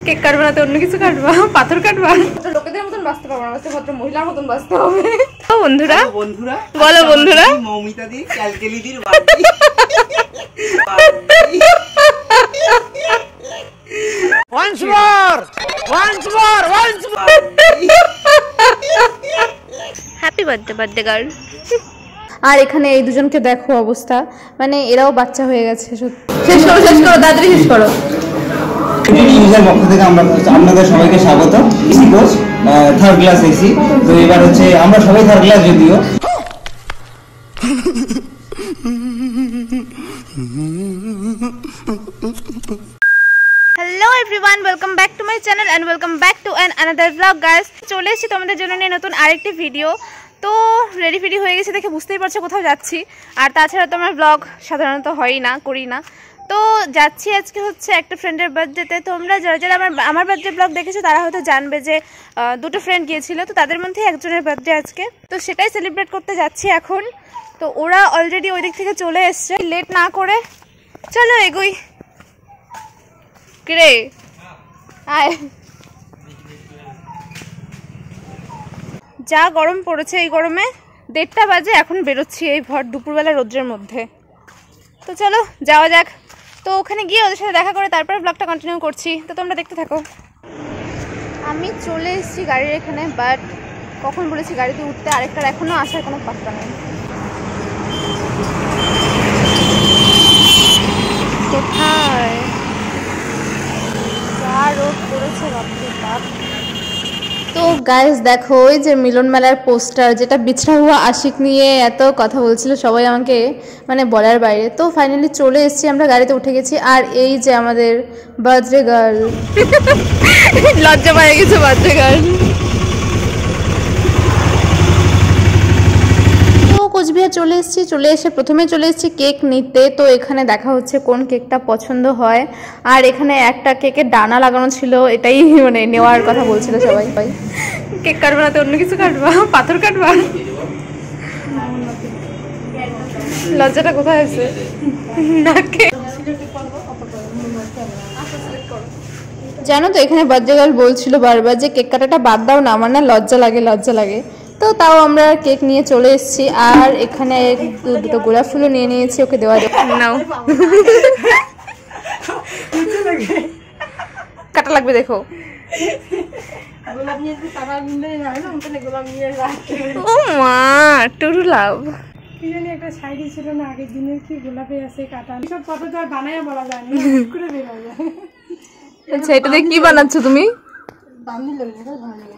Cake কাটবে না তো অন্য কিছু কাটবা, পাথর কাটবা? লোকেদের মতন বাঁচতে পারবো না, ভদ্র মহিলার মতন বাঁচতে হবে। বন্ধুরা বলো, বন্ধুরা মৌমিতা দি ক্যালকেলি দির বাড়ি। Once more! Happy birthday girl. আর এখানে এই দুজনকে দেখো অবস্থা, মানে এরাও বাচ্চা হয়ে গেছে। শেষ করো তাড়াতাড়ি শেষ করো। নিউজের পক্ষ থেকে আপনাদের সবাইকে স্বাগত। AC coach third class AC. তো এবার হচ্ছে আমরা সবাই থার্ড ক্লাস, যদিও hello everyone, welcome back to my channel and welcome back to another blog guys. চলে এসেছি তোমাদের জন্য নিয়ে নতুন আরেকটি ভিডিও। তো রেডি হয়ে গেছে দেখে বুঝতেই পারছো কোথাও যাচ্ছি। আর তাছাড়া তো আমার ব্লগ সাধারণত হয়ই না, করি না। তো যাচ্ছি আজকে হচ্ছে একটা ফ্রেন্ডের বার্থডেতে। তোমরা যারা যারা আমার বার্থডে ব্লগ দেখেছো তারা হয়তো জানবে যে দুটো ফ্রেন্ড গিয়েছিল, তো তাদের মধ্যে একজনের বার্থডে আজকে, তো সেটাই সেলিব্রেট করতে যাচ্ছি এখন। তো ওরা অলরেডি ওই দিক থেকে চলে এসছে, লেট না করে চলো এগোই। কিরে আয়, যা গরম পড়েছে এই গরমে, 1:30 বাজে এখন বেরোচ্ছি এই ভর দুপুরবেলা রোদ্রের মধ্যে। তো চলো যাওয়া যাক। তো ওখানে গিয়ে ওদের সাথে দেখা করে তারপরে ব্লগটা কন্টিনিউ করছি, তো তোমরা দেখতে থাকো। আমি চলে এসেছি গাড়ির এখানে, বাট কখন বলেছি গাড়িতে উঠতে, আরেকটার এখনও আসার কোনো পাত্তা নেই। কোথায় যা রোদ পড়েছে বাপরে বাপ। তো গাইস দেখো, ওই যে মিলন মেলার পোস্টার, যেটা বিছড়া হুয়া আশিক নিয়ে এত কথা বলছিল সবাই আমাকে, মানে বলার বাইরে। তো ফাইনালি চলে এসেছি, আমরা গাড়িতে উঠে গেছি। আর এই যে আমাদের বার্থডে গার্ল, লজ্জা পেয়ে গেছে বার্থডে গার্ল। কোচবিহার চলে এসে প্রথমে চলে এসেছি কেক নিতে। তো এখানে দেখা হচ্ছে কোন কেকটা পছন্দ হয়। আর এখানে একটা কেকের ডানা লাগানো ছিল, এটাই মানে নেওয়ার কথা বলছিল সবাই। কেক কাটবে না তো অন্য কিছু কাটবা, পাথর কাটবা? লজ্জাটা কোথায় আছে? জানো তো এখানে বার্থডে গার্ল বলছিল বারবার যে কেক কাটাটা বাদ দাও না, আমার না লজ্জা লাগে। তো তাও আমরা কেক নিয়ে চলে এসেছি। আর এখানে দুটো গোলাপ ফুলও নিয়ে নিয়েছি, ওকে দেওয়া নাও। কাটা লাগবে দেখো। ও মা টুরু লাভ, কি জানি একটা শাড়ি ছিল না আগের দিনের, কি গোলাপে আছে কাটা, সব ফটো তো আর বানায় বলা যায় না, করে বের হবে। আচ্ছা এটা দিয়ে কি বানাচ্ছো তুমি? বান্দি লাগে না, ভালো লাগে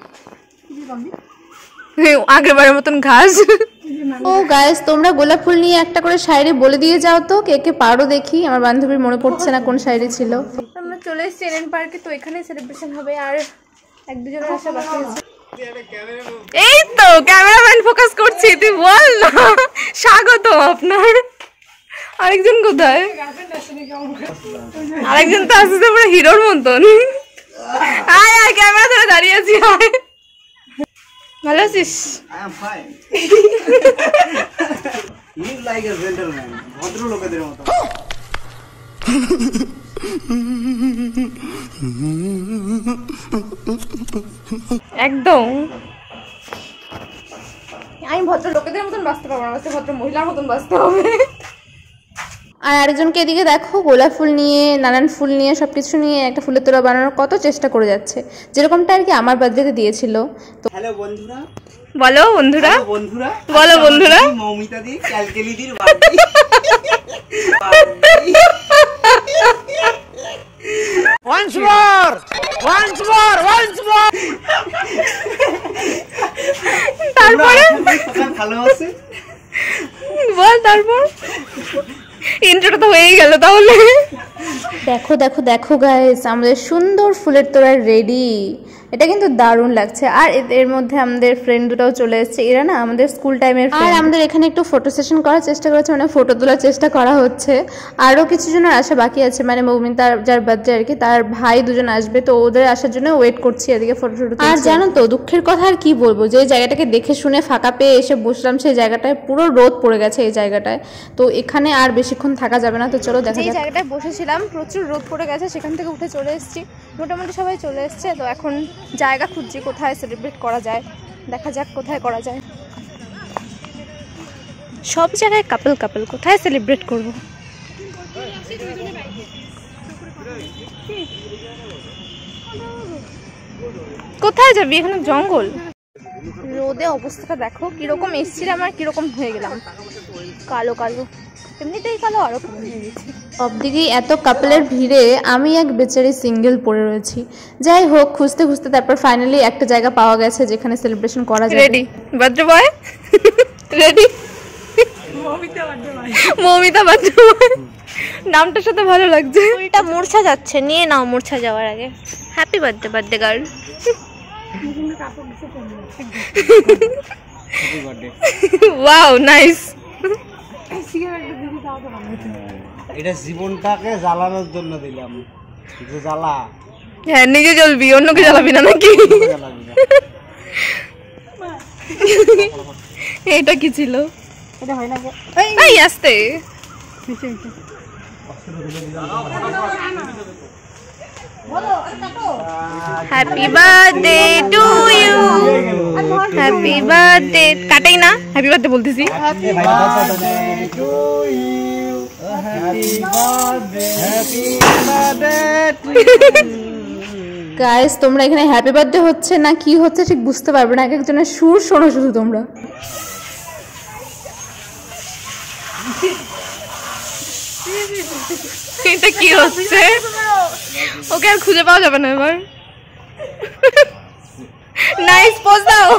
কি বান্দি, আগেরবারের মতন ঘাস। ও গাইস, তোমরা গোলাপ ফুল নিয়ে একটা করে শায়রি বলে দিয়ে যাও তো, কে কে পারো দেখি। আমার বান্ধবীর মনে পড়ছে না কোন শায়রি ছিল। আমরা চলে এসেছি এনএন পার্কে, তো এখানেই সেলিব্রেশন হবে। আর এক দুজনের আসা বাকি আছে। এই তো ক্যামেরাম্যান ফোকাস করছি, তুই বল না। স্বাগত আপনার। আরেকজন কোথায়? আরেকজন তো আসছে পুরো হিরোর মতন। আয় আয়, ক্যামেরা ধরে দাঁড়িয়ে আছি। আয়, ভালো আছিস? I am fine. You like a gentleman, ভদ্র লোকেদের মতো। একদম আমি ভদ্র লোকেদের মতন বাঁচতে পারবো না, ভদ্র মহিলার মতন বাঁচতে হবে। আর আরেকজনকে এদিকে দেখো, গোলাপ ফুল নিয়ে, নানান ফুল নিয়ে, সবকিছু নিয়ে একটা ফুলের তোড়া বানানোর কত চেষ্টা করে যাচ্ছে, যেরকমটা আর কি আমার বার্থডেতে দিয়েছিল। তো হ্যালো বন্ধুরা, বলো বন্ধুরা, বলো বন্ধুরা, মৌমিতা দি ক্যালকেলি দির বাড়ি। Once more! তারপরে ভালো আছে বল, তারপর ইন্ট্রোটা তো হয়েই গেল তাহলে। দেখো গাইস, আমাদের সুন্দর ফুলের তোড়া রেডি। এটা কিন্তু দারুণ লাগছে। আর এর মধ্যে আমাদের ফ্রেন্ড দুটাও চলে এসেছে, এরা না আমাদের স্কুল টাইমের। আর আমাদের এখানে একটু ফটো সেশন করার চেষ্টা করেছে, মানে ফটো তোলার চেষ্টা করা হচ্ছে। আরও কিছু জনের আসা বাকি আছে, মানে মৌমিতার যার বার্থডে আর কি, তার ভাই দুজন আসবে, তো ওদের আসার জন্য ওয়েট করছি এদিকে ফটো শুট। আর জানো তো দুঃখের কথা আর কি বলবো, যে জায়গাটাকে দেখে শুনে ফাঁকা পেয়ে এসে বসলাম, সেই জায়গাটায় পুরো রোদ পড়ে গেছে এই জায়গাটায়। তো এখানে আর বেশিক্ষণ থাকা যাবে না, তো চলো দেখা যাক। এই জায়গাটায় বসেছিলাম, প্রচুর রোদ পড়ে গেছে, সেখান থেকে উঠে চলে এসেছি। মোটামুটি সবাই চলে এসছে, তো এখন জায়গা খুঁজছি কোথায় সেলিব্রেট করা যায়, দেখা যাক কোথায় করা যায়। সব জায়গায় কাপল কাপল, কোথায় সেলিব্রেট করব? কোথায় যাবি? এখানে জঙ্গল, রোদে অবস্থাটা দেখো কিরকম এসেছিলাম আর কিরকম হয়ে গেলাম, কালো কালো, এমনিতেই কালো আরো কালো হয়ে গেছি। সব দিকেই এত কাপলের ভিড়ে আমি এক বেচারি সিঙ্গেল পড়ে রয়েছি। যাই হোক, খুঁজতে খুঁজতে তারপর ফাইনালি একটা জায়গা পাওয়া গেছে যেখানে সেলিব্রেশন করা যায়। Ready birthday boy, ready Moumita birthday boy, নামটার সাথে ভালো লাগছে। ফুলটা মূর্ছা যাচ্ছে, নিয়ে নাও মূর্ছা যাওয়ার আগে। Happy birthday birthday girl. Wow nice. এটা জীবনটাকে জ্বালানোর জন্য দিলাম, যে জ্বালা। হ্যাঁ, নিজে জ্বলবি, অন্যকে জ্বালাবি না নাকি? এটা কি ছিল? এটা হয় না গো, এই আস্তে। Happy birthday to you, happy birthday. কাটেই না, হ্যাপি বার্থডে বলতেছি। গাইস, তোমরা এখানে হ্যাপি বার্থডে হচ্ছে না কি হচ্ছে ঠিক বুঝতে পারবে না, এক একজনের সুর শোনো শুধু তোমরা। এটা কি হচ্ছে? ওকে আর খুঁজে পাওয়া যাবে না এবার। নাইস, পোজ দাও,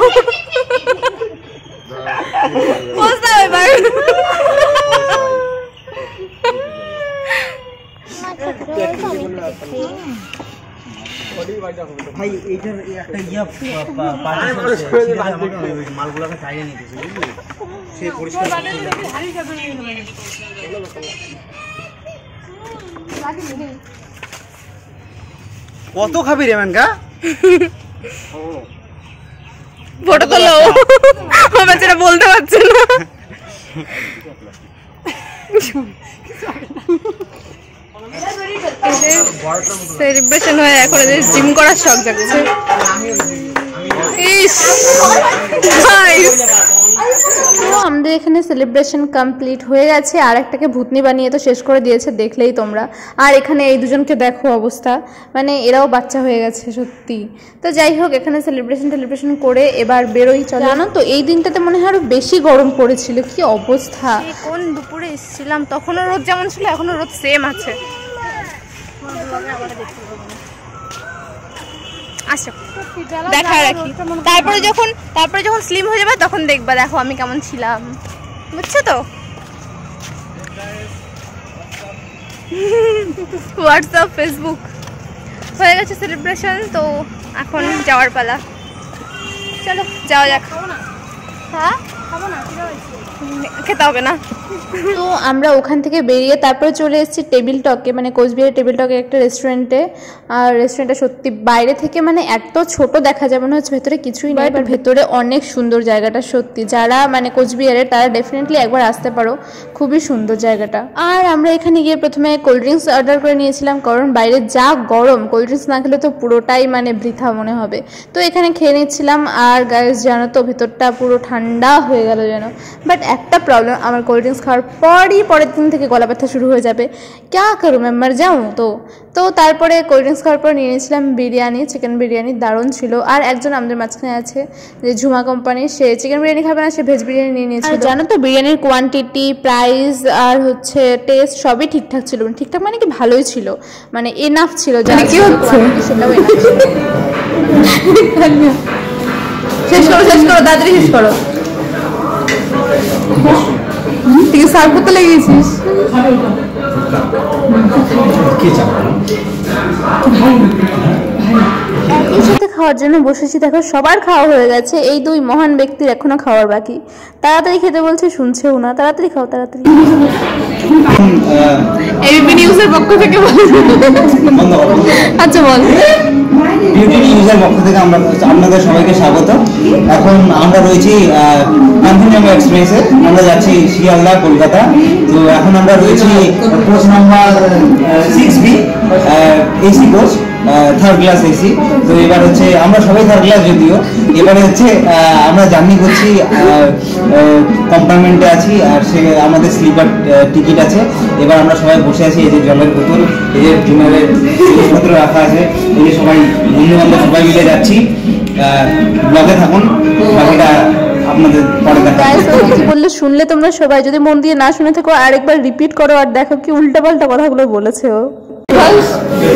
পোজ দাও এবার। ভাই এইটার একটা মালগুলোকে চাইয়ে নিতেছে, বুঝলি? সে পরিষ্কার কত খাবি রে মানকা? ফটো তোলো, বাচ্চারা বলতে পারছে না। সেলিব্রেশন হয়ে এখন এদের জিম করার শখ জাগছে। আমাদের এখানে সেলিব্রেশন কমপ্লিট হয়ে গেছে, আর একটাকে ভূতনি বানিয়ে তো শেষ করে দিয়েছে, দেখলেই তোমরা। আর এখানে এই দুজনকে দেখো অবস্থা, মানে এরাও বাচ্চা হয়ে গেছে সত্যি। তো যাই হোক, এখানে সেলিব্রেশন করে এবার বেরোই। চলো, জানো তো এই দিনটাতে মনে হয় আরো বেশি গরম পড়েছিল, কি অবস্থা। কোন দুপুরে এসেছিলাম তখনও রোদ যেমন ছিল এখনো রোদ সেম আছে। আচ্ছা, দেখা রাখি, তারপরে যখন স্লিম হয়ে যাবে তখন দেখবা, দেখো আমি কেমন ছিলাম, বুঝছো তো? হোয়াটসঅ্যাপ, ফেসবুক হয়ে গেছে সেলিব্রেশন, তো এখন যাওয়ার পালা। চলো যাওয়া যাক। হ্যাঁ, খেতে হবে না। তো আমরা ওখান থেকে বেরিয়ে তারপরে চলে এসেছি টেবিল টকে, মানে কোচবিহারের টেবিল টকে একটা রেস্টুরেন্টে। আর রেস্টুরেন্টটা সত্যি বাইরে থেকে মানে এত ছোট দেখা যাবে না, হচ্ছে ভেতরে কিছুই নেই, বাট ভেতরে অনেক সুন্দর জায়গাটা সত্যি। যারা মানে কোচবিহারের তারা ডেফিনেটলি একবার আসতে পারো, খুবই সুন্দর জায়গাটা। আর আমরা এখানে গিয়ে প্রথমে কোল্ড ড্রিঙ্কস অর্ডার করে নিয়েছিলাম, কারণ বাইরে যা গরম, কোল্ড ড্রিঙ্কস না খেলে তো পুরোটাই মানে বৃথা মনে হবে। তো এখানে খেয়ে নিচ্ছিলাম। আর গাইস জানো তো, ভেতরটা পুরো ঠান্ডা হয়ে গেল যেন। বাট একটা প্রবলেম, আমার কোল্ড ড্রিঙ্কস খাওয়ার পরের দিন থেকে গলা ব্যথা শুরু হয়ে যাবে, ক্যা করুম, মার যাও। তো তারপরে কোল্ড ড্রিঙ্কস খাওয়ার পর নিয়ে নিয়েছিলাম বিরিয়ানি, চিকেন বিরিয়ানি, দারুণ ছিল। আর একজন আমাদের মাঝখানে আছে যে ঝুমা কোম্পানি, সে চিকেন বিরিয়ানি খাবে না, সে ভেজ বিরিয়ানি নিয়ে নিয়েছিল। আর জানো তো, বিরিয়ানির কোয়ান্টিটি, প্রাইস আর হচ্ছে টেস্ট সবই ঠিকঠাক ছিল, ঠিকঠাক মানে কি ভালোই ছিল, মানে এনাফ ছিল। জানি কি হচ্ছে সেটাও এনাফ ছিল। শেষ করো তাড়াতাড়ি শেষ করো। তুই সার্ভ করতে লেগেছিস? একই সাথে খাওয়ার জন্য বসেছি। দেখো সবার খাওয়া হয়ে গেছে, এই দুই মহান ব্যক্তির এখনো খাওয়ার বাকি। তাড়াতাড়ি খেতে বলছে, শুনছেও না। তাড়াতাড়ি খাও, তাড়াতাড়ি। এবিপি নিউজের পক্ষ থেকে আচ্ছা বল। বিউটি নিউজের পক্ষ থেকে আমরা আপনাদের সবাইকে স্বাগত। এখন আমরা রয়েছি কাঞ্চনজঙ্ঘা এক্সপ্রেসে, আমরা যাচ্ছি শিয়ালদা কলকাতা। তো এখন আমরা রয়েছি coach number 6B, AC coach, third class AC. তো এবার হচ্ছে আমরা সবাই থার্ড ক্লাস, যদিও এবারে হচ্ছে আমরা জার্নি করছি, কম্পার্টমেন্টে আছি, আর সে আমাদের স্লিপার টিকিট আছে। এবার আমরা সবাই বসে আছি, এই যে জলের বোতল, এই যে ডিনারের জিনিসপত্র রাখা আছে, এই যে সবাই বন্ধু বান্ধব সবাই মিলে যাচ্ছি। ব্লগে থাকুন, বাকিটা আপনাদের পরে দেখা বললে শুনলে তোমরা সবাই, যদি মন দিয়ে না শুনে থাকো আরেকবার রিপিট করো আর দেখো কি উল্টাপাল্টা কথাগুলো বলেছে ও।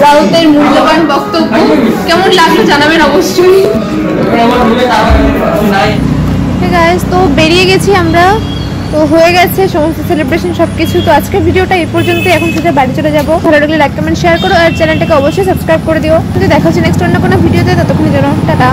রাউতের মূল্যবান বক্তব্য কেমন লাগলো জানাবেন অবশ্যই। তো বেরিয়ে গেছি আমরা, তো হয়ে গেছে সমস্ত সেলিব্রেশন সবকিছু। তো আজকের ভিডিওটা এই পর্যন্ত, এখন সোজা বাড়ি চলে যাবো। ভালো লাগলে লাইক কমেন্ট শেয়ার করো আর চ্যানেলটাকে অবশ্যই সাবস্ক্রাইব করে দিও। দেখা হচ্ছে নেক্সট অন্য কোনো ভিডিওতে, ততক্ষণের জন্য টাটা।